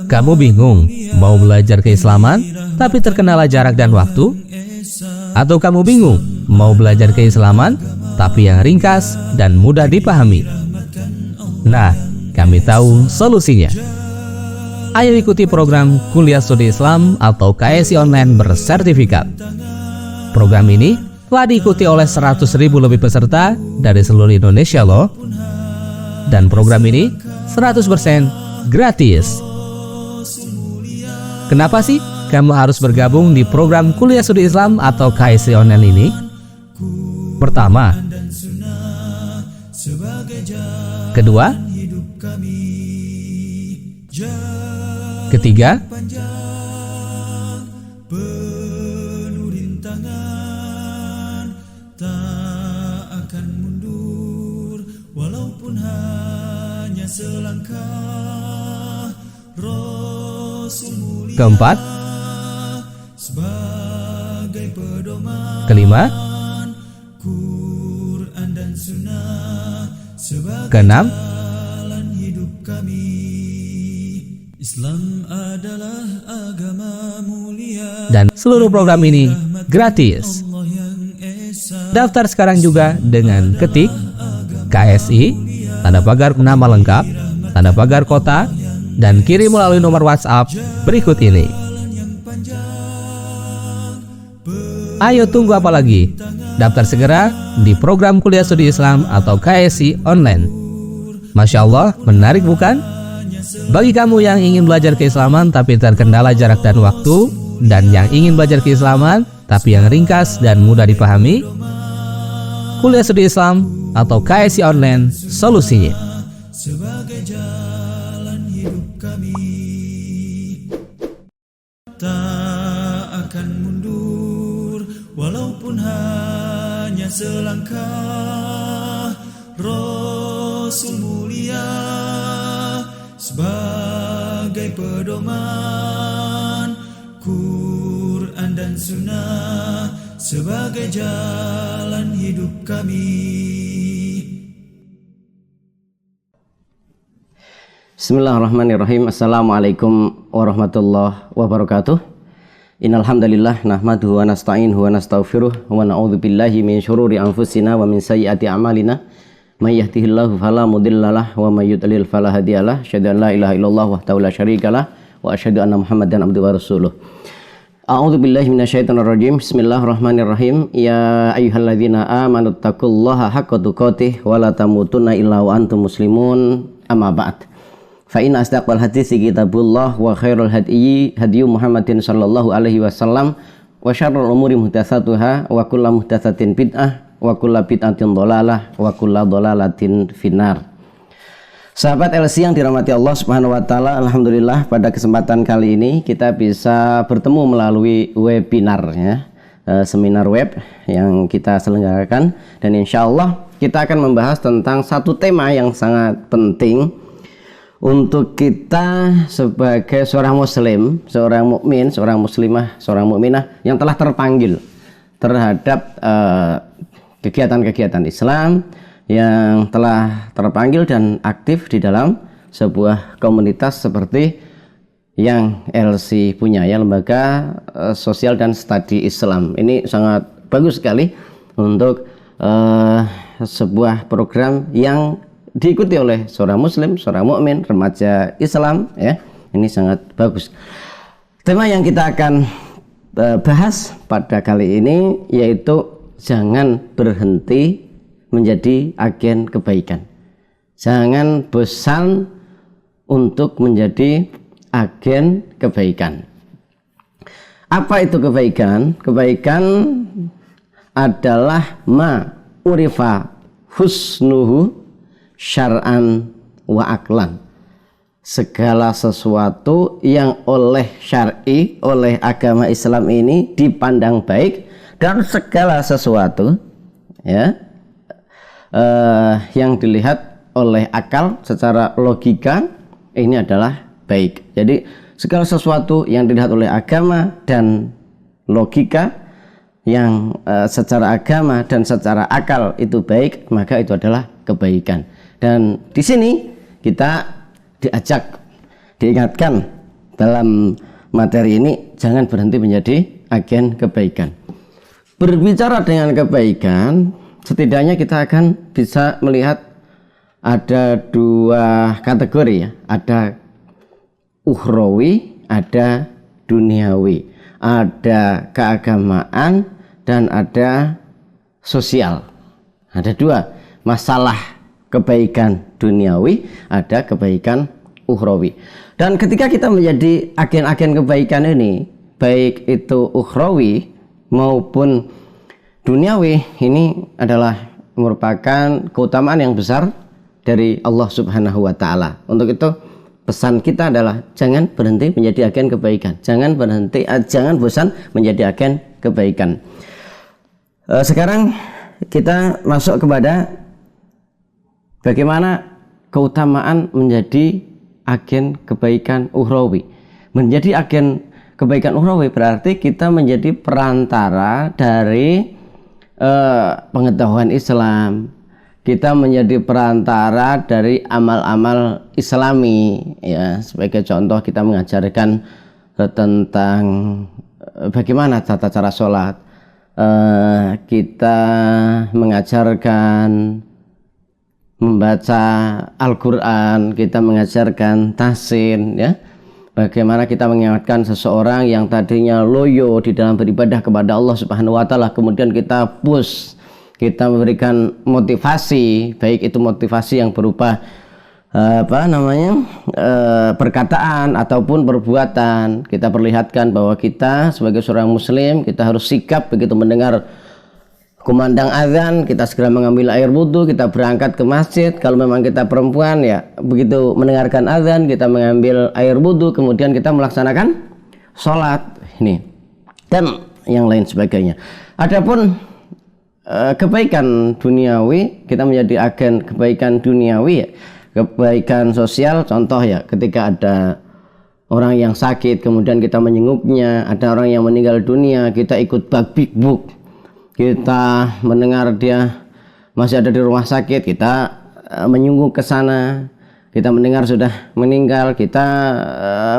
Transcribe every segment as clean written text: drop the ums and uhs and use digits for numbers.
Kamu bingung mau belajar keislaman tapi terkendala jarak dan waktu? Atau kamu bingung mau belajar keislaman tapi yang ringkas dan mudah dipahami? Nah, kami tahu solusinya. Ayo ikuti program Kuliah Studi Islam atau KSI Online bersertifikat. Program ini telah diikuti oleh 100.000 lebih peserta dari seluruh Indonesia loh. Dan program ini 100% gratis. Kenapa sih kamu harus bergabung di program Kuliah Studi Islam atau KSI Online ini? Pertama, kedua, ketiga, keempat, kelima, keenam, dan seluruh program ini gratis. Daftar sekarang juga dengan ketik KSI, tanda pagar nama lengkap, tanda pagar kota, dan kirim melalui nomor WhatsApp berikut ini. Ayo tunggu apa lagi? Daftar segera di program Kuliah Studi Islam atau KSI Online. Masya Allah, menarik bukan? Bagi kamu yang ingin belajar keislaman tapi terkendala jarak dan waktu, dan yang ingin belajar keislaman tapi yang ringkas dan mudah dipahami, Kuliah Studi Islam atau KSI Online solusinya. Sebagai jalan hidup kami, tak akan mundur walaupun hanya selangkah. Rasul mulia sebagai pedoman, Quran dan Sunnah sebagai jalan hidup kami. Bismillahirrahmanirrahim. Assalamualaikum warahmatullahi wabarakatuh. Innal hamdalillah nahmaduhu wa nasta'inuhu wa nastaghfiruh wa na'udzu billahi min syururi anfusina wa min sayyiati a'malina. May yahdihillahu fala mudhillalah wa may yudlil fala hadiyalah. Asyhadu an la ilaha illallah wahdahu la syarikalah wa asyhadu anna Muhammadan abduhu wa rasuluh. A'udzu billahi minasyaitonir rajim. Bismillahirrahmanirrahim. Ya ayyuhalladzina amanu taqullaha haqqa tuqatih wa la tamutunna illa wa antum muslimun. Amma ba'd. Fa inna asdaqal haditsi kitabullah wa khairul hadyi hadyu Muhammadin sallallahu alaihi wasallam wa syarrul umuri muhdatsatuha wa kullu muhdatsatin bid'ah wa kullu bid'atin dhalalah wa kullu dhalalatin finnar. Sahabat LC yang dirahmati Allah Subhanahu wa taala, alhamdulillah pada kesempatan kali ini kita bisa bertemu melalui webinar ya, seminar web yang kita selenggarakan, dan insyaallah kita akan membahas tentang satu tema yang sangat penting untuk kita sebagai seorang muslim, seorang mukmin, seorang muslimah, seorang mukminah yang telah terpanggil terhadap kegiatan-kegiatan Islam, yang telah terpanggil dan aktif di dalam sebuah komunitas seperti yang LC punya ya, Lembaga Sosial dan Studi Islam. Ini sangat bagus sekali untuk sebuah program yang diikuti oleh seorang muslim, seorang mukmin, remaja Islam ya. Ini sangat bagus. Tema yang kita akan bahas pada kali ini yaitu jangan berhenti menjadi agen kebaikan. Jangan bosan untuk menjadi agen kebaikan. Apa itu kebaikan? Kebaikan adalah ma urifa husnuhu syar'an wa aklan. Segala sesuatu yang oleh syar'i, oleh agama Islam ini dipandang baik, dan segala sesuatu ya yang dilihat oleh akal secara logika ini adalah baik. Jadi segala sesuatu yang dilihat oleh agama dan logika, yang secara agama dan secara akal itu baik, maka itu adalah kebaikan. Dan di sini kita diingatkan dalam materi ini, jangan berhenti menjadi agen kebaikan. Berbicara dengan kebaikan, setidaknya kita akan bisa melihat ada dua kategori ya, ada ukhrawi, ada duniawi, ada keagamaan dan ada sosial. Ada dua masalah, kebaikan duniawi, ada kebaikan ukhrawi. Dan ketika kita menjadi agen-agen kebaikan ini, baik itu ukhrawi maupun duniawi, ini adalah merupakan keutamaan yang besar dari Allah Subhanahu wa taala. Untuk itu pesan kita adalah jangan berhenti menjadi agen kebaikan. Jangan bosan menjadi agen kebaikan. Sekarang kita masuk kepada bagaimana keutamaan menjadi agen kebaikan ukhrawi. Menjadi agen kebaikan ukhrawi berarti kita menjadi perantara dari pengetahuan Islam. Kita menjadi perantara dari amal-amal Islami ya. Sebagai contoh, kita mengajarkan tentang bagaimana tata cara sholat, kita mengajarkan membaca Al-Quran, kita mengajarkan tahsin ya. Bagaimana kita mengingatkan seseorang yang tadinya loyo di dalam beribadah kepada Allah Subhanahu wa taala, kemudian kita push, kita memberikan motivasi, baik itu motivasi yang berupa perkataan ataupun perbuatan. Kita perlihatkan bahwa kita sebagai seorang muslim, kita harus sikap begitu mendengar kumandang azan, kita segera mengambil air wudhu, kita berangkat ke masjid. Kalau memang kita perempuan ya, begitu mendengarkan azan kita mengambil air wudhu, kemudian kita melaksanakan sholat ini dan yang lain sebagainya. Adapun kebaikan duniawi, kita menjadi agen kebaikan duniawi ya, kebaikan sosial. Contoh ya, ketika ada orang yang sakit kemudian kita menyenguknya, ada orang yang meninggal dunia, kita ikut bakbikbuk, kita mendengar dia masih ada di rumah sakit, kita menyungguh ke sana. Kita mendengar sudah meninggal, kita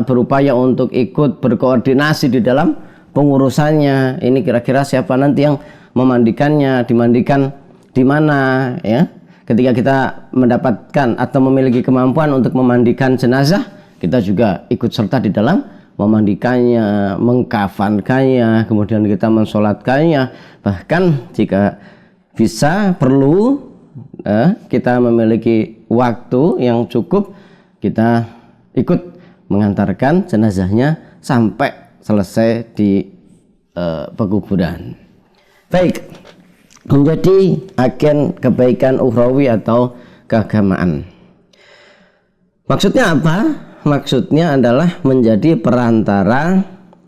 berupaya untuk ikut berkoordinasi di dalam pengurusannya. Ini kira-kira siapa nanti yang memandikannya, dimandikan di mana ya. Ketika kita mendapatkan atau memiliki kemampuan untuk memandikan jenazah, kita juga ikut serta di dalam memandikannya, mengkafankannya, kemudian kita mensolatkannya. Bahkan jika bisa perlu kita memiliki waktu yang cukup, kita ikut mengantarkan jenazahnya sampai selesai di pekuburan. Baik, menjadi agen kebaikan ukhrawi atau keagamaan. Maksudnya apa? Maksudnya adalah menjadi perantara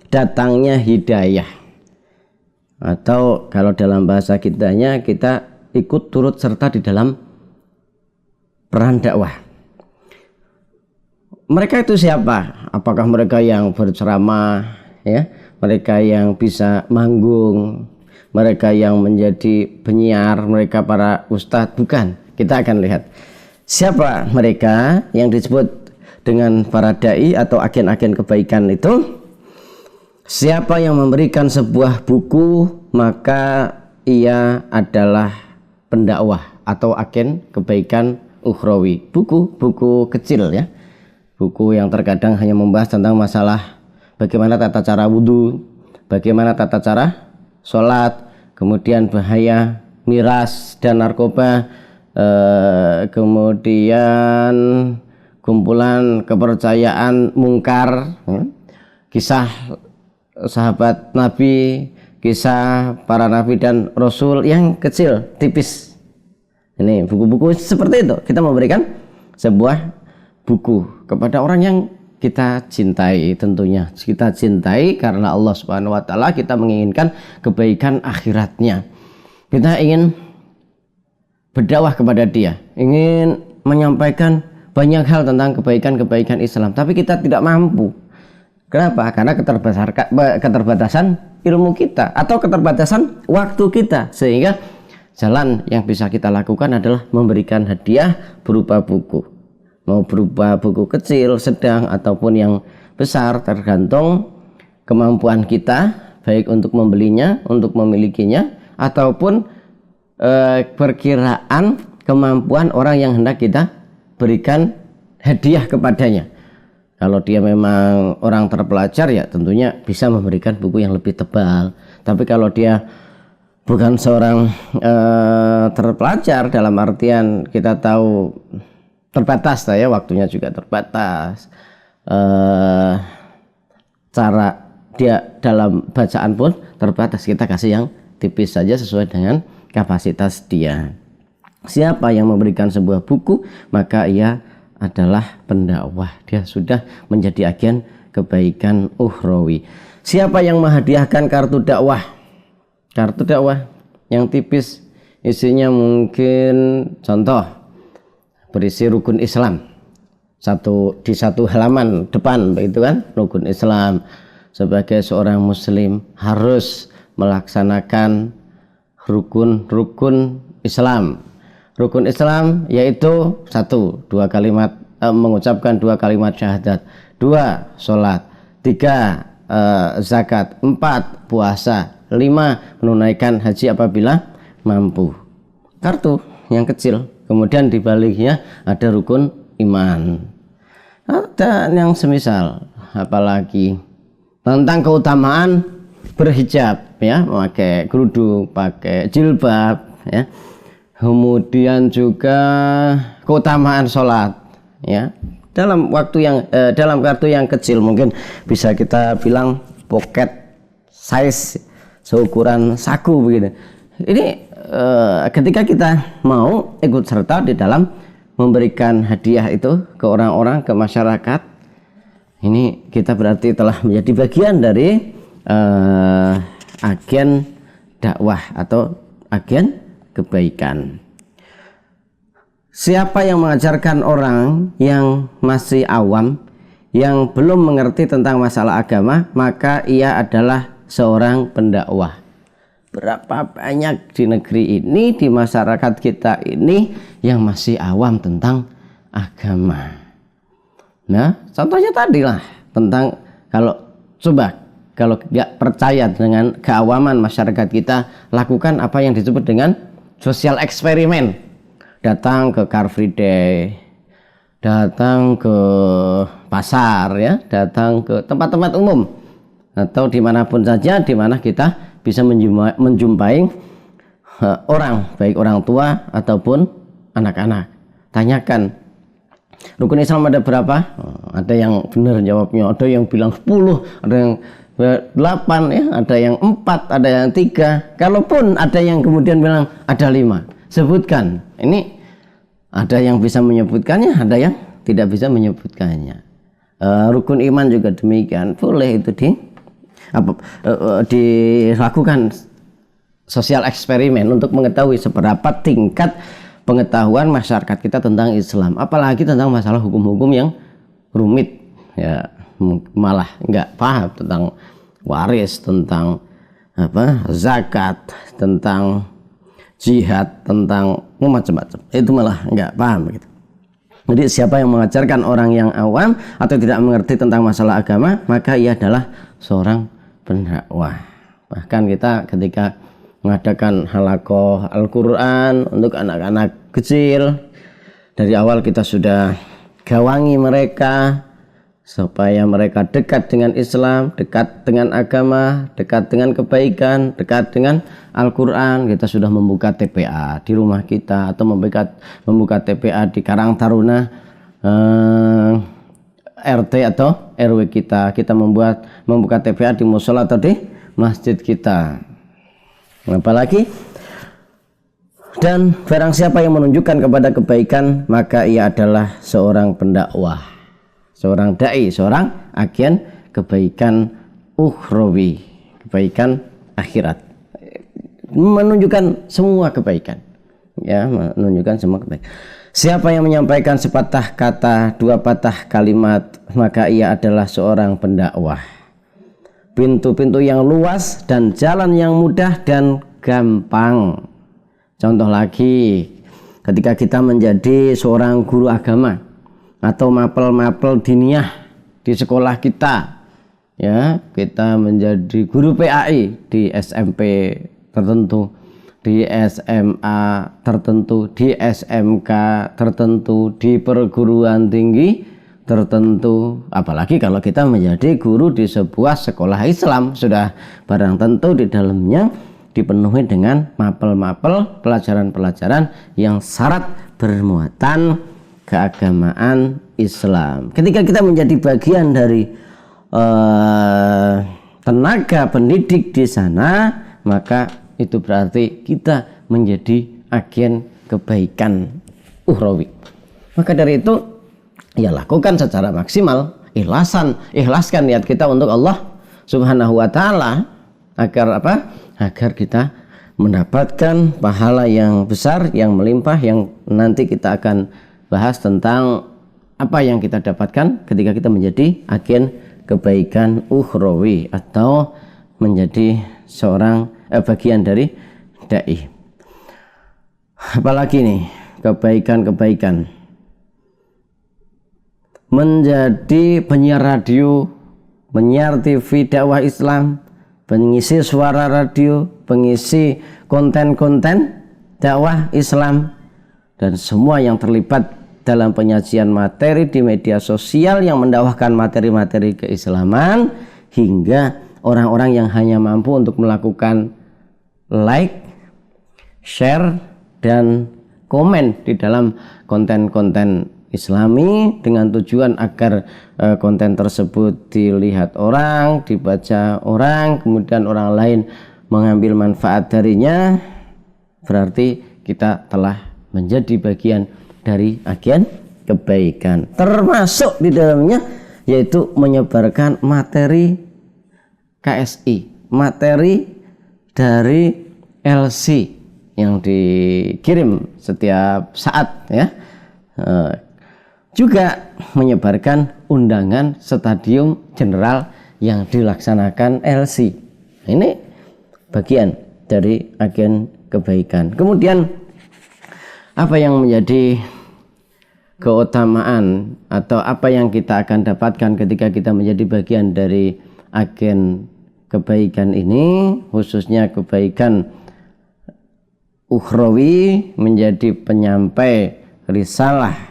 datangnya hidayah. Atau kalau dalam bahasa kitanya, kita ikut turut serta di dalam peran dakwah. Mereka itu siapa? Apakah mereka yang berceramah ya? Mereka yang bisa manggung, mereka yang menjadi penyiar, mereka para ustadz? Bukan. Kita akan lihat siapa mereka yang disebut dengan para dai atau agen-agen kebaikan itu. Siapa yang memberikan sebuah buku, maka ia adalah pendakwah atau agen kebaikan ukhrawi. Buku kecil ya, buku yang terkadang hanya membahas tentang masalah bagaimana tata cara wudhu, bagaimana tata cara sholat, kemudian bahaya miras dan narkoba, kemudian kumpulan kepercayaan mungkar, kisah sahabat Nabi, kisah para Nabi dan Rasul yang kecil, tipis. Ini buku-buku seperti itu. Kita memberikan sebuah buku kepada orang yang kita cintai. Tentunya kita cintai karena Allah Subhanahu wa taala, kita menginginkan kebaikan akhiratnya. Kita ingin berdakwah kepada dia, ingin menyampaikan banyak hal tentang kebaikan-kebaikan Islam, tapi kita tidak mampu. Kenapa? Karena keterbatasan ilmu kita atau keterbatasan waktu kita, sehingga jalan yang bisa kita lakukan adalah memberikan hadiah berupa buku. mau berupa buku kecil, sedang ataupun yang besar, tergantung kemampuan kita, baik untuk membelinya, untuk memilikinya, ataupun perkiraan kemampuan orang yang hendak kita berikan hadiah kepadanya. Kalau dia memang orang terpelajar, ya tentunya bisa memberikan buku yang lebih tebal. Tapi kalau dia bukan seorang terpelajar, dalam artian kita tahu terbatas ya, waktunya juga terbatas, cara dia dalam bacaan pun terbatas, kita kasih yang tipis saja sesuai dengan kapasitas dia. Siapa yang memberikan sebuah buku, maka ia adalah pendakwah. Dia sudah menjadi agen kebaikan ukhrawi. Siapa yang menghadiahkan kartu dakwah? Kartu dakwah yang tipis, isinya mungkin contoh berisi rukun Islam. Di satu halaman depan, begitu kan? Rukun Islam. Sebagai seorang muslim harus melaksanakan rukun Islam. Rukun Islam yaitu 1, 2 kalimat mengucapkan 2 kalimat syahadat, 2 sholat, 3 zakat, 4 puasa, 5 menunaikan haji apabila mampu. Kartu yang kecil. Kemudian di baliknya ada rukun iman. Ada yang semisal, apalagi tentang keutamaan berhijab, ya, memakai kerudung, pakai jilbab, ya. Kemudian juga keutamaan sholat, ya, dalam dalam kartu yang kecil, mungkin bisa kita bilang pocket size, seukuran saku begitu. Ini ketika kita mau ikut serta di dalam memberikan hadiah itu ke orang-orang, ke masyarakat, ini kita berarti telah menjadi bagian dari agen dakwah atau agen kebaikan. Siapa yang mengajarkan orang yang masih awam, yang belum mengerti tentang masalah agama, maka ia adalah seorang pendakwah. Berapa banyak di negeri ini, di masyarakat kita ini yang masih awam tentang agama. Nah, contohnya tadi lah, tentang kalau nggak percaya dengan keawaman masyarakat kita, lakukan apa yang disebut dengan sosial eksperimen. Datang ke Car Free Day, datang ke pasar, ya, datang ke tempat-tempat umum, atau dimanapun saja dimana kita bisa menjumpai orang, baik orang tua ataupun anak-anak. Tanyakan, rukun Islam ada berapa? Ada yang benar jawabnya, ada yang bilang 10, ada yang 8, ya, ada yang 4, ada yang 3. Kalaupun ada yang kemudian bilang ada 5, sebutkan. Ini ada yang bisa menyebutkannya, ada yang tidak bisa menyebutkannya. Rukun iman juga demikian, boleh itu dilakukan sosial eksperimen untuk mengetahui seberapa tingkat pengetahuan masyarakat kita tentang Islam, apalagi tentang masalah hukum-hukum yang rumit, ya, malah nggak paham tentang waris, tentang zakat, tentang jihad, tentang macam-macam, itu malah nggak paham gitu. Jadi siapa yang mengajarkan orang yang awam atau tidak mengerti tentang masalah agama, maka ia adalah seorang pendakwah. Bahkan kita ketika mengadakan halaqah Al-Quran untuk anak-anak kecil, dari awal kita sudah gawangi mereka supaya mereka dekat dengan Islam, dekat dengan agama, dekat dengan kebaikan, dekat dengan Al-Quran. Kita sudah membuka TPA di rumah kita, atau membuka TPA di Karang Taruna RT atau RW kita. Kita membuka TPA di musola atau di masjid kita. Apalagi, dan barang siapa yang menunjukkan kepada kebaikan, maka ia adalah seorang pendakwah, seorang dai, seorang agen kebaikan ukhrawi, kebaikan akhirat, menunjukkan semua kebaikan, ya, menunjukkan semua kebaikan. Siapa yang menyampaikan sepatah kata, 2 patah kalimat, maka ia adalah seorang pendakwah. Pintu-pintu yang luas dan jalan yang mudah dan gampang. Contoh lagi, ketika kita menjadi seorang guru agama, atau mapel-mapel diniyah di sekolah kita, ya, kita menjadi guru PAI di SMP tertentu, di SMA tertentu, di SMK tertentu, di perguruan tinggi tertentu. Apalagi kalau kita menjadi guru di sebuah sekolah Islam, sudah barang tentu di dalamnya dipenuhi dengan mapel-mapel pelajaran-pelajaran yang syarat bermuatan keagamaan Islam. Ketika kita menjadi bagian dari tenaga pendidik di sana, maka itu berarti kita menjadi agen kebaikan ukhrawi. Maka dari itu, ya lakukan secara maksimal, ikhlaskan niat kita untuk Allah Subhanahu wa taala agar apa? Agar kita mendapatkan pahala yang besar, yang melimpah, yang nanti kita akan bahas tentang apa yang kita dapatkan ketika kita menjadi agen kebaikan ukhrawi atau menjadi seorang bagian dari dai. Apalagi nih kebaikan-kebaikan. Menjadi penyiar radio, penyiar TV dakwah Islam, pengisi suara radio, pengisi konten-konten dakwah Islam, dan semua yang terlibat dalam penyajian materi di media sosial yang mendakwahkan materi-materi keislaman, hingga orang-orang yang hanya mampu untuk melakukan like, share, dan komen di dalam konten-konten Islami dengan tujuan agar konten tersebut dilihat orang, dibaca orang, kemudian orang lain mengambil manfaat darinya, berarti kita telah menjadi bagian dari agen kebaikan. Termasuk di dalamnya yaitu menyebarkan materi KSI, materi dari LC yang dikirim setiap saat, ya. Juga menyebarkan undangan stadium general yang dilaksanakan LC. Ini bagian dari agen kebaikan. Kemudian apa yang menjadi keutamaan atau apa yang kita akan dapatkan ketika kita menjadi bagian dari agen kebaikan ini, khususnya kebaikan ukhrawi, menjadi penyampai risalah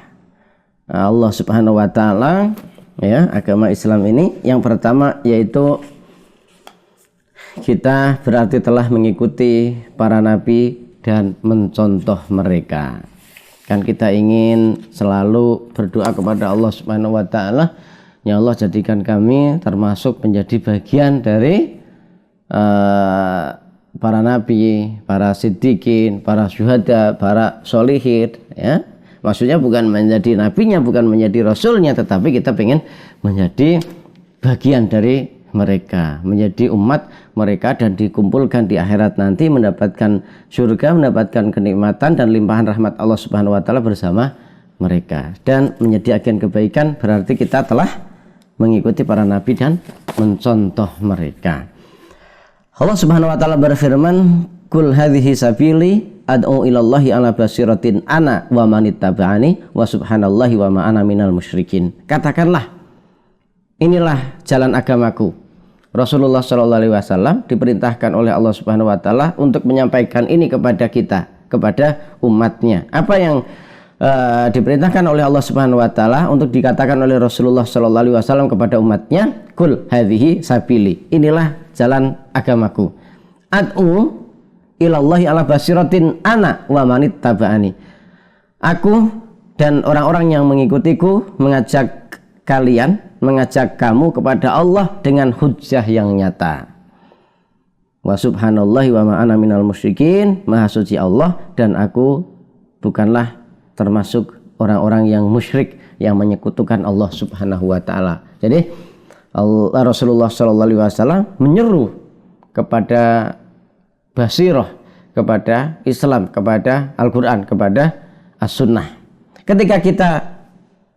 Allah Subhanahu wa taala, ya, agama Islam ini. Yang pertama yaitu kita berarti telah mengikuti para nabi dan mencontoh mereka. Kan kita ingin selalu berdoa kepada Allah Subhanahu wa taala, ya Allah, jadikan kami termasuk menjadi bagian dari para nabi, para siddiqin, para syuhada, para sholihin, ya. Maksudnya bukan menjadi nabinya, bukan menjadi rasulnya, tetapi kita ingin menjadi bagian dari mereka, menjadi umat mereka, dan dikumpulkan di akhirat nanti mendapatkan surga, mendapatkan kenikmatan dan limpahan rahmat Allah Subhanahu wa taala bersama mereka. Dan menjadi agen kebaikan berarti kita telah mengikuti para nabi dan mencontoh mereka. Allah Subhanahu wa taala berfirman, "Qul hadhihi sabili ad'u ilallahi ala basiratin ana wa manittaba'ani wa subhanallahi wa ma ana minal musyrikin." Katakanlah, inilah jalan agamaku. Rasulullah SAW diperintahkan oleh Allah Subhanahu wa taala untuk menyampaikan ini kepada kita, kepada umatnya. Apa yang diperintahkan oleh Allah Subhanahu wa taala untuk dikatakan oleh Rasulullah SAW kepada umatnya, "Qul hadhihi sabili." Inilah jalan agamaku. Ad'u ilallahi ala basiratin ana wa manittaba'ani. Aku dan orang-orang yang mengikutiku mengajak kalian, mengajak kamu kepada Allah dengan hujjah yang nyata. Wa subhanallahi wa ma ana minal musyrikin. Maha suci Allah dan aku bukanlah termasuk orang-orang yang musyrik yang menyekutukan Allah Subhanahu wa taala. Jadi Rasulullah SAW menyeru kepada basirah, kepada Islam, kepada Al-Quran, kepada As-Sunnah. Ketika kita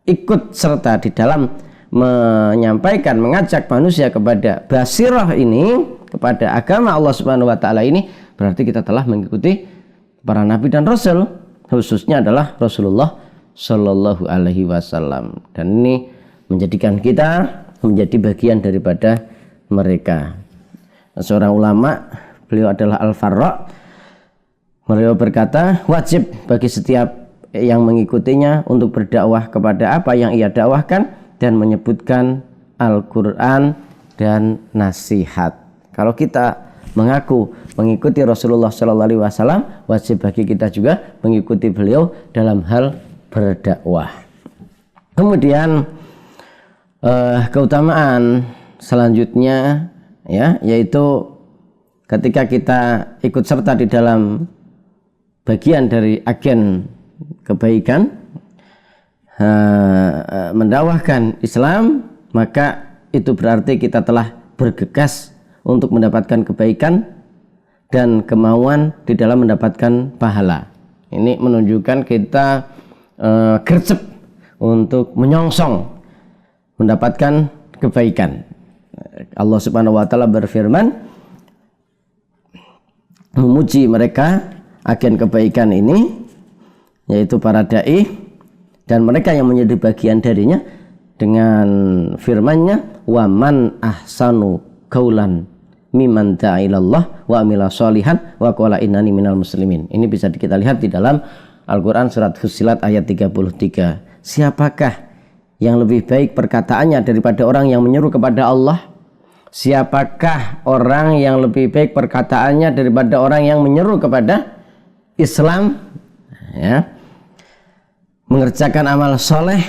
ikut serta di dalam menyampaikan, mengajak manusia kepada basirah ini, kepada agama Allah Subhanahu wa taala ini, berarti kita telah mengikuti para nabi dan rasul, khususnya adalah Rasulullah Sallallahu Alaihi Wasallam. Dan ini menjadikan kita menjadi bagian daripada mereka. Seorang ulama, beliau adalah Al-Farra, beliau berkata, wajib bagi setiap yang mengikutinya untuk berdakwah kepada apa yang ia dakwahkan dan menyebutkan Al-Quran dan nasihat. Kalau kita mengaku mengikuti Rasulullah SAW, wajib bagi kita juga mengikuti beliau dalam hal berdakwah. Kemudian keutamaan selanjutnya ya, yaitu ketika kita ikut serta di dalam bagian dari agen kebaikan, mendakwahkan Islam, maka itu berarti kita telah bergegas untuk mendapatkan kebaikan dan kemauan di dalam mendapatkan pahala. Ini menunjukkan kita gercep untuk menyongsong mendapatkan kebaikan. Allah Subhanahu wa taala berfirman memuji mereka agen kebaikan ini, yaitu para dai dan mereka yang menjadi bagian darinya, dengan firman-Nya, wa man ahsanu qaulan mimman da'a ilallah wa amila sholihan wa qala innani minal muslimin. Ini bisa kita lihat di dalam Al-Quran surat Fussilat ayat 33. Siapakah yang lebih baik perkataannya daripada orang yang menyeru kepada Allah? Siapakah orang yang lebih baik perkataannya daripada orang yang menyeru kepada Islam, ya, mengerjakan amal soleh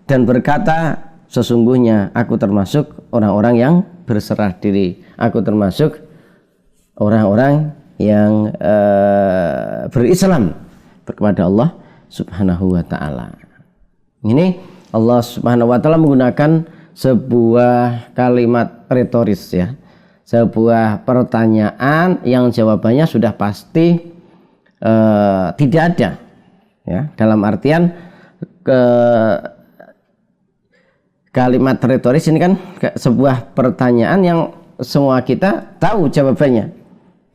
dan berkata, sesungguhnya aku termasuk orang-orang yang berserah diri, aku termasuk orang-orang yang berislam kepada Allah Subhanahu wa ta'ala. Ini Allah Subhanahu wa ta'ala menggunakan sebuah kalimat retoris, ya, sebuah pertanyaan yang jawabannya sudah pasti tidak ada, ya, dalam artian kalimat retoris ini kan sebuah pertanyaan yang semua kita tahu jawabannya,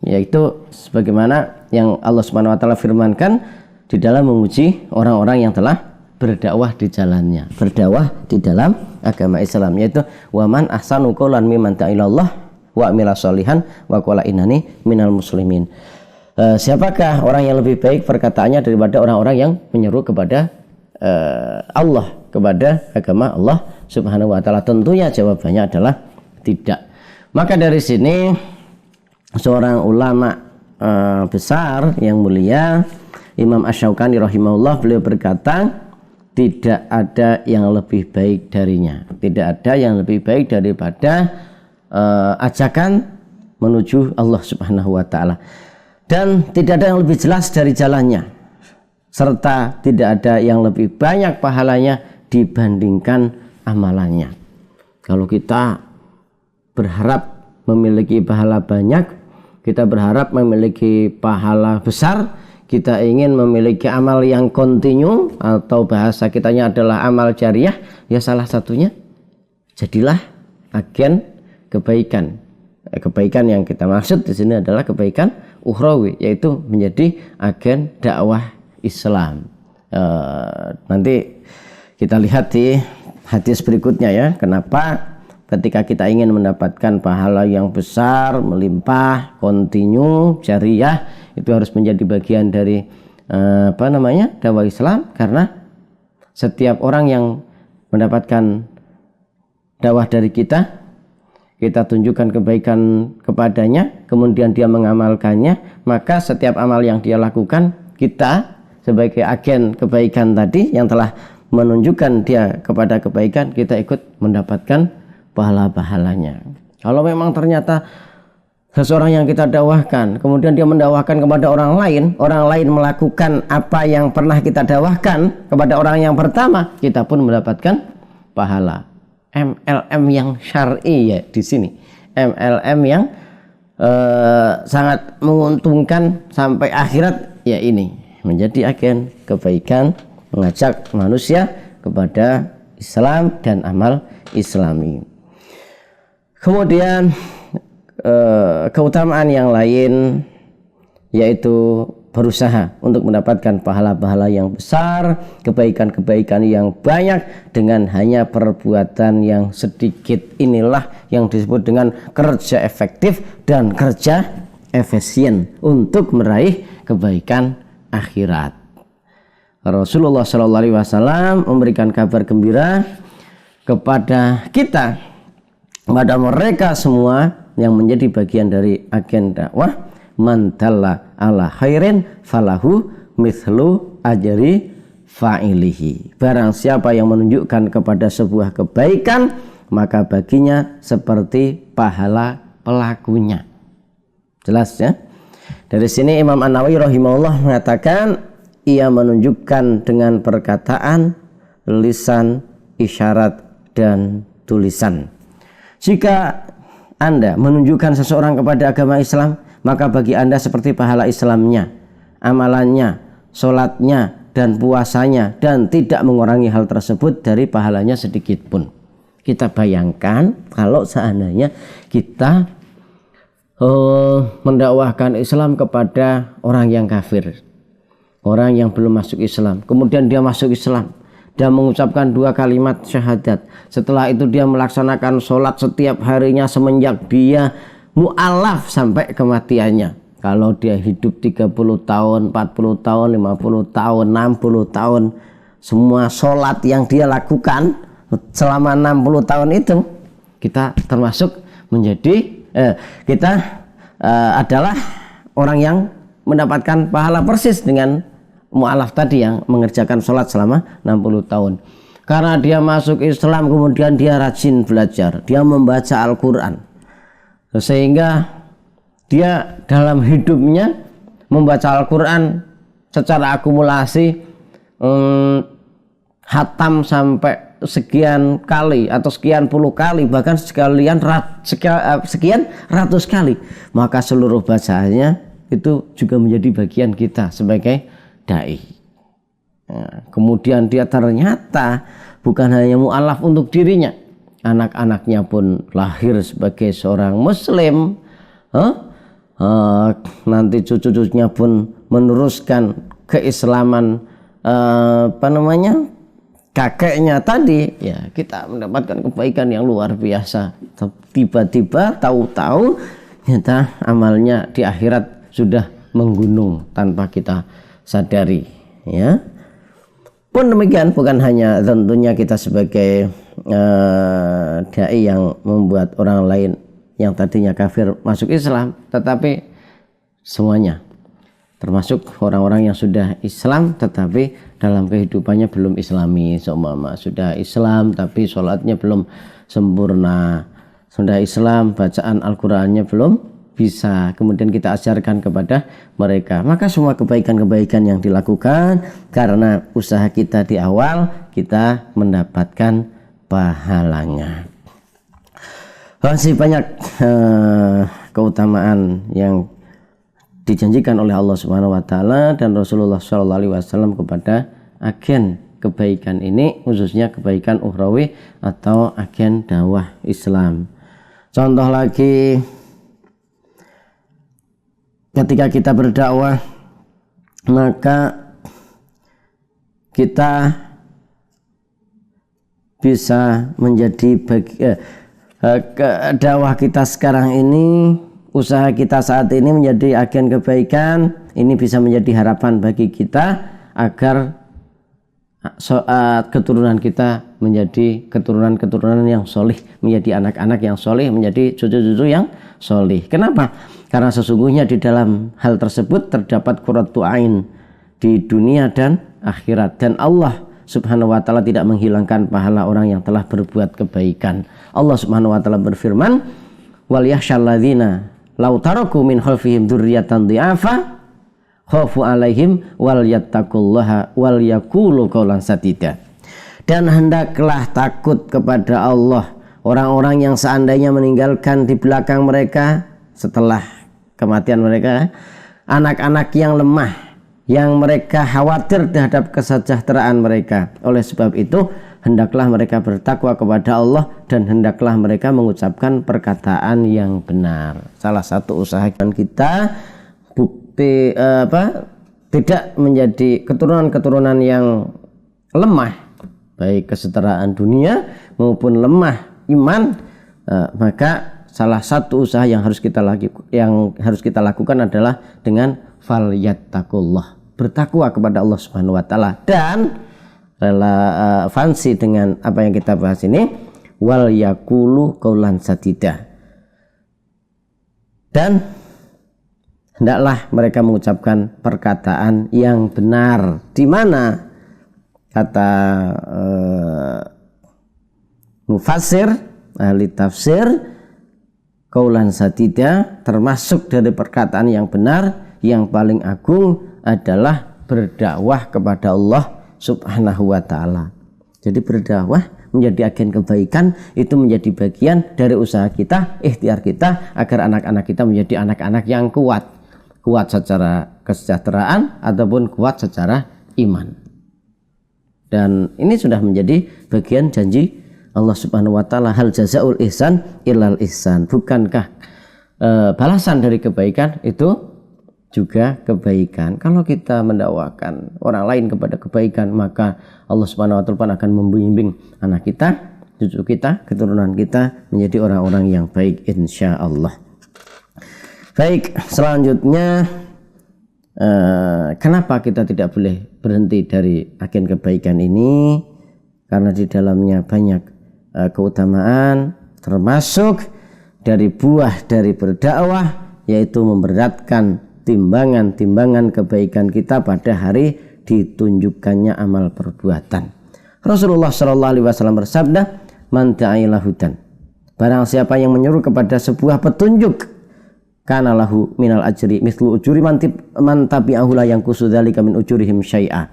yaitu sebagaimana yang Allah Subhanahu wa taala firmankan di dalam memuji orang-orang yang telah berdakwah di jalannya, berdakwah di dalam agama Islam, yaitu waman ahsanu qaulan mimman da'a ilallah wa amila sholihan wa qala innani minal muslimin. Siapakah orang yang lebih baik perkataannya daripada orang-orang yang menyeru kepada Allah, kepada agama Allah Subhanahu wa taala? Tentunya jawabannya adalah tidak. Maka dari sini seorang ulama besar yang mulia, Imam Asy-Syaukani rahimahullah, beliau berkata, tidak ada yang lebih baik darinya, tidak ada yang lebih baik daripada ajakan menuju Allah Subhanahu wa taala, dan tidak ada yang lebih jelas dari jalannya, serta tidak ada yang lebih banyak pahalanya dibandingkan amalannya. Kalau kita berharap memiliki pahala banyak, kita berharap memiliki pahala besar, kita ingin memiliki amal yang kontinu, atau bahasa kitanya adalah amal jariah, ya salah satunya jadilah agen kebaikan. Kebaikan yang kita maksud di sini adalah kebaikan ukhrawi, yaitu menjadi agen dakwah Islam. Nanti kita lihat di hadis berikutnya, ya, kenapa ketika kita ingin mendapatkan pahala yang besar, melimpah, kontinu, jariah, itu harus menjadi bagian dari dakwah Islam, karena setiap orang yang mendapatkan dakwah dari kita tunjukkan kebaikan kepadanya, kemudian dia mengamalkannya, maka setiap amal yang dia lakukan, kita sebagai agen kebaikan tadi yang telah menunjukkan dia kepada kebaikan, kita ikut mendapatkan pahala-pahalanya. Kalau memang ternyata seseorang yang kita dakwahkan, kemudian dia mendakwahkan kepada orang lain melakukan apa yang pernah kita dakwahkan kepada orang yang pertama, kita pun mendapatkan pahala. MLM yang syar'i, ya, di sini MLM yang sangat menguntungkan sampai akhirat, ya, ini menjadi agen kebaikan, mengajak manusia kepada Islam dan amal Islami. Kemudian keutamaan yang lain, yaitu berusaha untuk mendapatkan pahala-pahala yang besar, kebaikan-kebaikan yang banyak dengan hanya perbuatan yang sedikit. Inilah yang disebut dengan kerja efektif dan kerja efisien untuk meraih kebaikan akhirat. Rasulullah SAW memberikan kabar gembira kepada kita, kepada mereka semua yang menjadi bagian dari agen dakwah, man dalla ala khairin falahu mithlu ajri fa'ilihi. Barang siapa yang menunjukkan kepada sebuah kebaikan, maka baginya seperti pahala pelakunya. Jelas ya? Dari sini Imam An-Nawawi rahimahullah mengatakan ia menunjukkan dengan perkataan, lisan, isyarat, dan tulisan. Jika Anda menunjukkan seseorang kepada agama Islam, maka bagi Anda seperti pahala Islamnya, amalannya, sholatnya, dan puasanya, dan tidak mengurangi hal tersebut dari pahalanya sedikit pun. Kita bayangkan kalau seandainya kita mendakwahkan Islam kepada orang yang kafir, orang yang belum masuk Islam, kemudian dia masuk Islam dan mengucapkan 2 kalimat syahadat. Setelah itu dia melaksanakan sholat setiap harinya semenjak dia mu'alaf sampai kematiannya. Kalau dia hidup 30 tahun, 40 tahun, 50 tahun, 60 tahun, semua sholat yang dia lakukan selama 60 tahun itu, kita termasuk menjadi adalah orang yang mendapatkan pahala persis dengan mu'alaf tadi yang mengerjakan sholat selama 60 tahun. Karena dia masuk Islam, kemudian dia rajin belajar, dia membaca Al-Quran, sehingga dia dalam hidupnya membaca Al-Quran secara akumulasi hatam sampai sekian kali atau sekian puluh kali, bahkan sekian ratus kali. Maka seluruh bacaannya itu juga menjadi bagian kita sebagai dai. Nah, kemudian dia ternyata bukan hanya mu'alaf untuk dirinya, anak-anaknya pun lahir sebagai seorang muslim, nanti cucu-cucunya pun meneruskan keislaman kakeknya tadi. Ya, kita mendapatkan kebaikan yang luar biasa. Tiba-tiba tahu-tahu ternyata amalnya di akhirat sudah menggunung tanpa kita sadari, ya. Pun demikian, bukan hanya tentunya kita sebagai dai yang membuat orang lain yang tadinya kafir masuk Islam, tetapi semuanya, termasuk orang-orang yang sudah Islam tetapi dalam kehidupannya belum Islami. Seumpama sudah Islam tapi sholatnya belum sempurna, sudah Islam bacaan Al-Qurannya belum bisa, kemudian kita ajarkan kepada mereka, maka semua kebaikan-kebaikan yang dilakukan karena usaha kita di awal, kita mendapatkan pahalanya. Masih banyak keutamaan yang dijanjikan oleh Allah Subhanahu wa taala dan Rasulullah sallallahu alaihi wasallam kepada agen kebaikan ini, khususnya kebaikan ukhrawi atau agen dakwah Islam. Contoh lagi, ketika kita berdakwah, maka kita bisa menjadi dakwah kita sekarang ini, usaha kita saat ini menjadi agen kebaikan. Ini bisa menjadi harapan bagi kita agar keturunan kita menjadi keturunan-keturunan yang solih, menjadi anak-anak yang solih, menjadi cucu-cucu yang solih. Kenapa? Karena sesungguhnya di dalam hal tersebut terdapat qurratu ain di dunia dan akhirat, dan Allah Subhanahu wa taala tidak menghilangkan pahala orang yang telah berbuat kebaikan. Allah Subhanahu wa taala berfirman, wal yakhshal ladzina law taraku min khalfihim dzurriyyatan dhi'afa khafu alaihim wal yattaqullaha wal yaqulu qawlan sadida. Dan hendaklah takut kepada Allah orang-orang yang seandainya meninggalkan di belakang mereka setelah kematian mereka anak-anak yang lemah, yang mereka khawatir terhadap kesejahteraan mereka. Oleh sebab itu hendaklah mereka bertakwa kepada Allah dan hendaklah mereka mengucapkan perkataan yang benar. Salah satu usaha kita, bukti tidak menjadi keturunan-keturunan yang lemah, baik kesetaraan dunia maupun lemah iman, maka salah satu usaha yang harus kita lakukan adalah dengan falyattaqullah, bertakwa kepada Allah Subhanahu wa taala, dan relevansi dengan apa yang kita bahas ini, wal yaqulu qaulan sadida, dan hendaklah mereka mengucapkan perkataan yang benar. Di mana kata mufassir, ahli tafsir, qaulan sadida termasuk dari perkataan yang benar yang paling agung adalah berdakwah kepada Allah Subhanahu wa ta'ala. Jadi berdakwah menjadi agen kebaikan itu menjadi bagian dari usaha kita, ikhtiar kita agar anak-anak kita menjadi anak-anak yang kuat secara kesejahteraan ataupun kuat secara iman. Dan ini sudah menjadi bagian janji Allah Subhanahu wa ta'ala, hal jazaul ihsan illal ihsan. Bukankah balasan dari kebaikan itu juga kebaikan? Kalau kita mendakwakan orang lain kepada kebaikan, maka Allah Subhanahu wa ta'ala akan membimbing anak kita, cucu kita, keturunan kita menjadi orang-orang yang baik insya Allah. Baik, selanjutnya kenapa kita tidak boleh berhenti dari agen kebaikan ini? Karena di dalamnya banyak keutamaan, termasuk dari buah dari berdakwah, yaitu memberatkan timbangan kebaikan kita pada hari ditunjukkannya amal perbuatan. Rasulullah Shallallahu Alaihi Wasallam bersabda, "Man da'a ila hudan." Barang siapa yang menyeru kepada sebuah petunjuk, kana lahu minal ajri mithlu ujuri man tabi'ahu la yanqusu dzalika min ujurihim syai'a.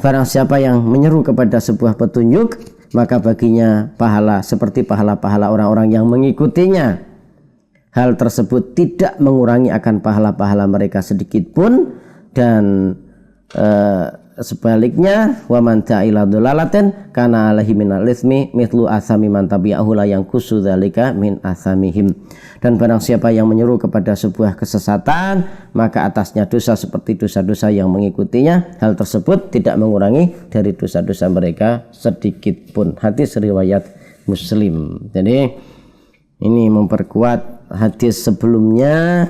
Barang siapa yang menyeru kepada sebuah petunjuk, maka baginya pahala seperti pahala-pahala orang-orang yang mengikutinya. Hal tersebut tidak mengurangi akan pahala-pahala mereka sedikit pun, dan sebaliknya, wa man ta'ila dhalalatin kana alaihi minal itsmi mithlu asami man tabi'ahu la yanqusu dzalika min asamihim. Dan barang siapa yang menyeru kepada sebuah kesesatan, maka atasnya dosa seperti dosa-dosa yang mengikutinya. Hal tersebut tidak mengurangi dari dosa-dosa mereka sedikit pun. Hadis riwayat Muslim. Jadi ini memperkuat hadis sebelumnya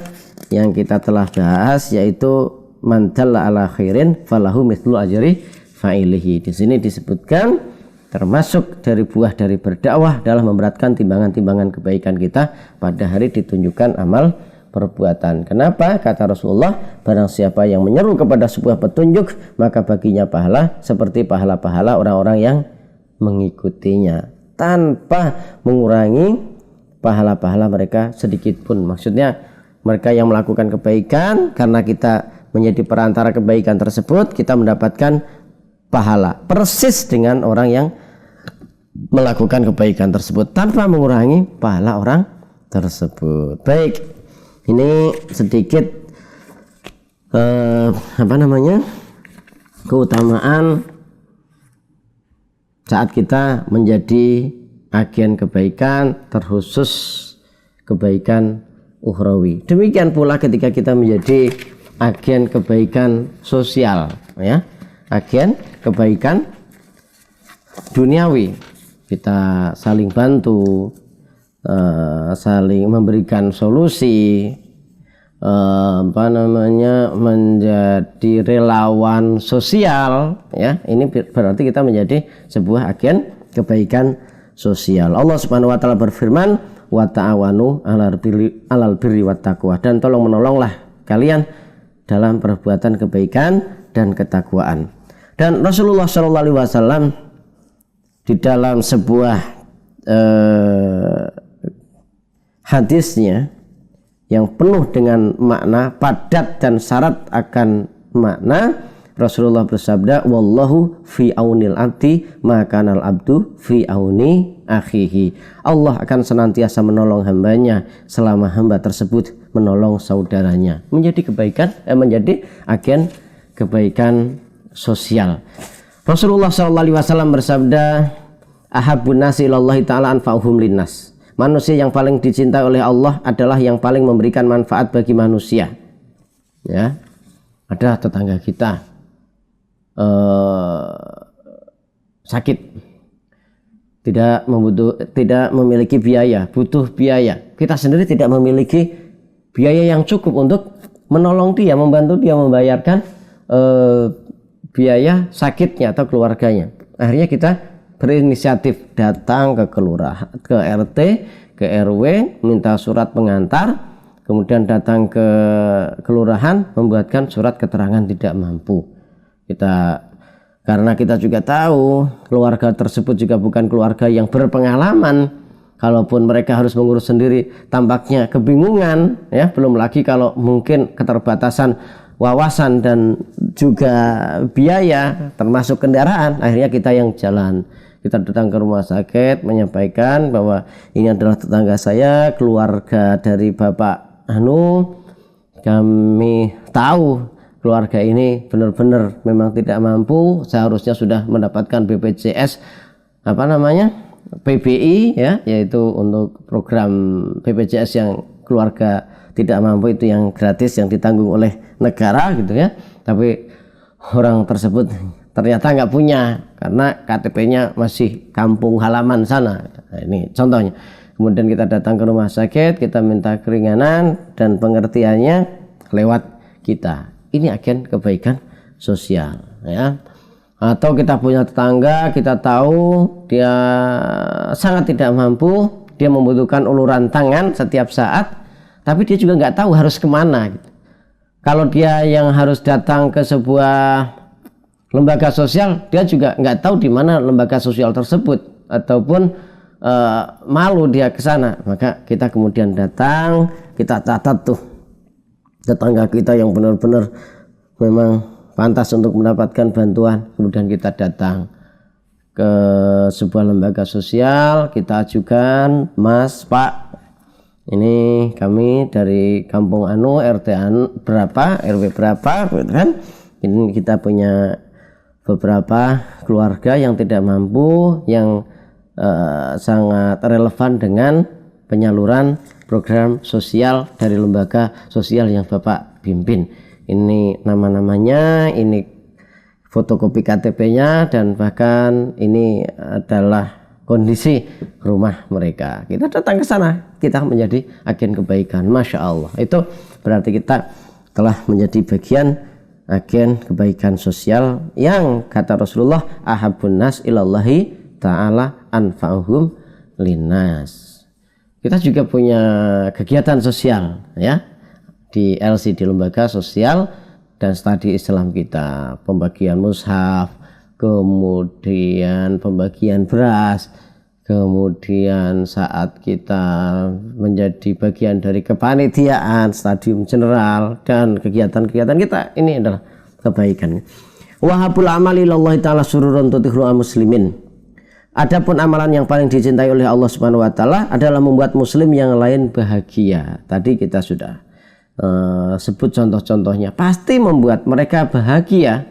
yang kita telah bahas, yaitu man dalla ala khairin falahu mithlu ajri fa'ilihi. Di sini disebutkan termasuk dari buah dari berdakwah adalah memberatkan timbangan-timbangan kebaikan kita pada hari ditunjukkan amal perbuatan. Kenapa? Kata Rasulullah, barang siapa yang menyeru kepada sebuah petunjuk, maka baginya pahala seperti pahala-pahala orang-orang yang mengikutinya, tanpa mengurangi pahala-pahala mereka sedikit pun. Maksudnya mereka yang melakukan kebaikan, karena kita menjadi perantara kebaikan tersebut, kita mendapatkan pahala persis dengan orang yang melakukan kebaikan tersebut tanpa mengurangi pahala orang tersebut. Baik, ini sedikit keutamaan saat kita menjadi agen kebaikan, terkhusus kebaikan ukhrawi. Demikian pula ketika kita menjadi agen kebaikan sosial, ya, agen kebaikan duniawi, kita saling bantu, saling memberikan solusi, menjadi relawan sosial, ya, ini berarti kita menjadi sebuah agen kebaikan sosial. Allah Subhanahu wa taala berfirman, wa ta'awanu 'alal birri wat taqwa, dan tolong menolonglah kalian dalam perbuatan kebaikan dan ketakwaan. Dan Rasulullah Shallallahu Alaihi Wasallam di dalam sebuah hadisnya yang penuh dengan makna, padat dan syarat akan makna, Rasulullah bersabda, wallahu fi aunil abdi makanal abdu fi auni akhihi. Allah akan senantiasa menolong hambanya selama hamba tersebut menolong saudaranya. Menjadi kebaikan, menjadi agen kebaikan sosial. Rasulullah SAW bersabda, ahabbun nasi ilallahi ta'ala anfa'uhum linnas. Manusia yang paling dicintai oleh Allah adalah yang paling memberikan manfaat bagi manusia. Ya. ada tetangga kita sakit, tidak memiliki biaya, butuh biaya. Kita sendiri tidak memiliki biaya yang cukup untuk menolong dia, membantu dia membayarkan biaya sakitnya atau keluarganya. Akhirnya kita berinisiatif datang ke kelurahan, ke RT, ke RW, minta surat pengantar, kemudian datang ke kelurahan membuatkan surat keterangan tidak mampu. Karena kita juga tahu keluarga tersebut juga bukan keluarga yang berpengalaman. Kalaupun mereka harus mengurus sendiri tampaknya kebingungan, ya, belum lagi kalau mungkin keterbatasan wawasan dan juga biaya termasuk kendaraan. Akhirnya kita yang jalan. Kita datang ke rumah sakit menyampaikan bahwa ini adalah tetangga saya, keluarga dari Bapak Anu. Kami tahu keluarga ini benar-benar memang tidak mampu, seharusnya sudah mendapatkan BPJS PBI, ya, yaitu untuk program BPJS yang keluarga tidak mampu itu yang gratis, yang ditanggung oleh negara gitu ya. Tapi orang tersebut ternyata nggak punya karena KTP-nya masih kampung halaman sana. Nah, ini contohnya. Kemudian kita datang ke rumah sakit, kita minta keringanan dan pengertiannya lewat kita. Ini agen kebaikan sosial, ya. Atau kita punya tetangga, kita tahu dia sangat tidak mampu, dia membutuhkan uluran tangan setiap saat, tapi dia juga nggak tahu harus kemana gitu. Kalau dia yang harus datang ke sebuah lembaga sosial, dia juga nggak tahu di mana lembaga sosial tersebut, ataupun malu dia ke sana. Maka kita kemudian datang, kita catat tuh tetangga kita yang benar-benar memang pantas untuk mendapatkan bantuan. Kemudian kita datang ke sebuah lembaga sosial, kita ajukan, Mas, Pak, ini kami dari kampung Anu, RT Anu berapa, RW berapa, kan? Ini kita punya beberapa keluarga yang tidak mampu, yang sangat relevan dengan penyaluran program sosial dari lembaga sosial yang Bapak pimpin. Ini nama-namanya, ini fotokopi KTP-nya, dan bahkan ini adalah kondisi rumah mereka. Kita datang ke sana, kita menjadi agen kebaikan. Masya Allah, itu berarti kita telah menjadi bagian agen kebaikan sosial yang kata Rasulullah, ahabun nas ilallahi ta'ala anfa'uhum linnas. Kita juga punya kegiatan sosial, ya, di LC, di lembaga sosial dan studi Islam kita, pembagian mushaf, kemudian pembagian beras, kemudian saat kita menjadi bagian dari kepanitiaan stadium general dan kegiatan-kegiatan kita, ini adalah kebaikan. Wahabul amali lillahi ta'ala sururun tutihru muslimin. Adapun amalan yang paling dicintai oleh Allah Subhanahu wa taala adalah membuat muslim yang lain bahagia. Tadi kita sudah sebut contoh-contohnya, pasti membuat mereka bahagia,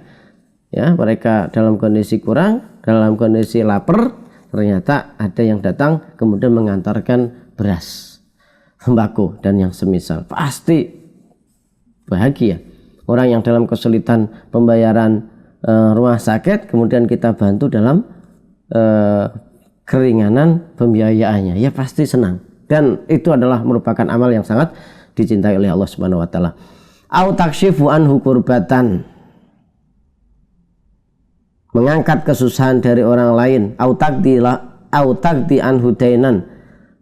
ya. Mereka dalam kondisi kurang, dalam kondisi lapar, ternyata ada yang datang kemudian mengantarkan beras, sembako dan yang semisal, pasti bahagia. Orang yang dalam kesulitan pembayaran rumah sakit, kemudian kita bantu dalam keringanan pembiayaannya, ya pasti senang, dan itu adalah merupakan amal yang sangat dicintai oleh Allah Subhanahu wa taala. Au takshifu anhu kurbatan, mengangkat kesusahan dari orang lain. Au taqdi anhu dainan,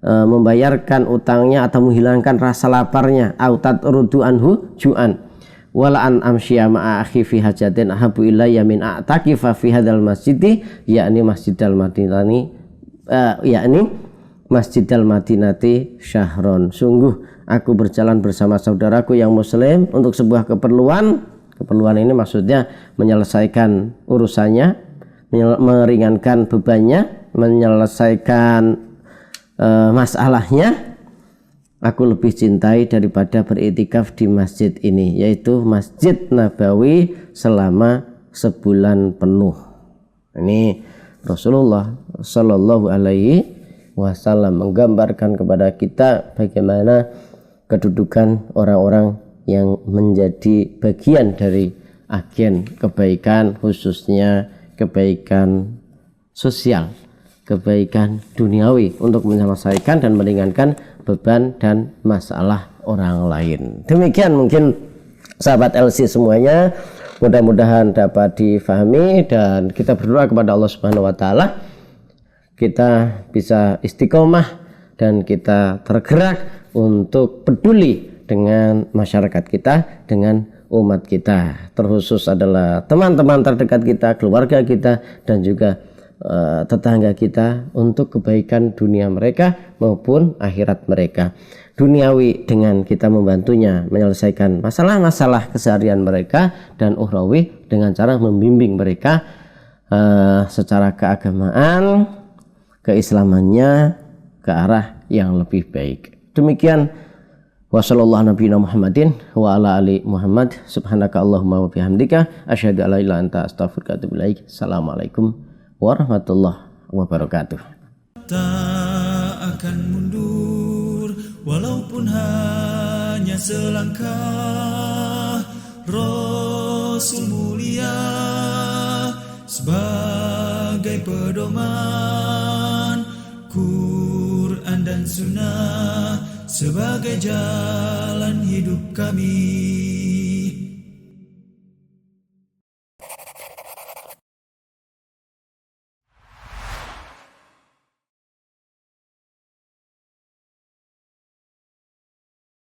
membayarkan utangnya atau menghilangkan rasa laparnya. Au tatrudu anhu ju'an. Wala an amsyiya ma'a akhi fi hajatin ahabu ilayya min a'takifa fi hadzal masjidi, yakni Masjidal Madinati, Masjidal Madinati syahron. Sungguh aku berjalan bersama saudaraku yang muslim untuk sebuah keperluan. Keperluan ini maksudnya menyelesaikan urusannya, meringankan bebannya, menyelesaikan masalahnya. Aku lebih cintai daripada beriktikaf di masjid ini, yaitu Masjid Nabawi selama sebulan penuh. Ini Rasulullah Shallallahu Alaihi Wasallam menggambarkan kepada kita bagaimana kedudukan orang-orang yang menjadi bagian dari agen kebaikan, khususnya kebaikan sosial, kebaikan duniawi, untuk menyelesaikan dan meringankan beban dan masalah orang lain. Demikian mungkin sahabat LC semuanya, mudah-mudahan dapat difahami, dan kita berdoa kepada Allah Subhanahu wa taala kita bisa istiqomah dan kita tergerak untuk peduli dengan masyarakat kita, dengan umat kita, terkhusus adalah teman-teman terdekat kita, keluarga kita, dan juga tetangga kita, untuk kebaikan dunia mereka maupun akhirat mereka. Duniawi dengan kita membantunya menyelesaikan masalah-masalah keseharian mereka, dan ukhrawi dengan cara membimbing mereka secara keagamaan, keislamannya ke arah yang lebih baik. Demikian, wa sallallahu nabiyina Muhammadin wa ala ali Muhammad, subhanaka Allahumma wa bihamdika asyhadu an la ilaha illa anta astaghfiruka wa atubu ilaik. Assalamualaikum warahmatullahi wabarakatuh. Tak akan mundur walaupun hanya selangkah. Rasul mulia sebagai pedoman, Quran dan Sunnah sebagai jalan hidup kami.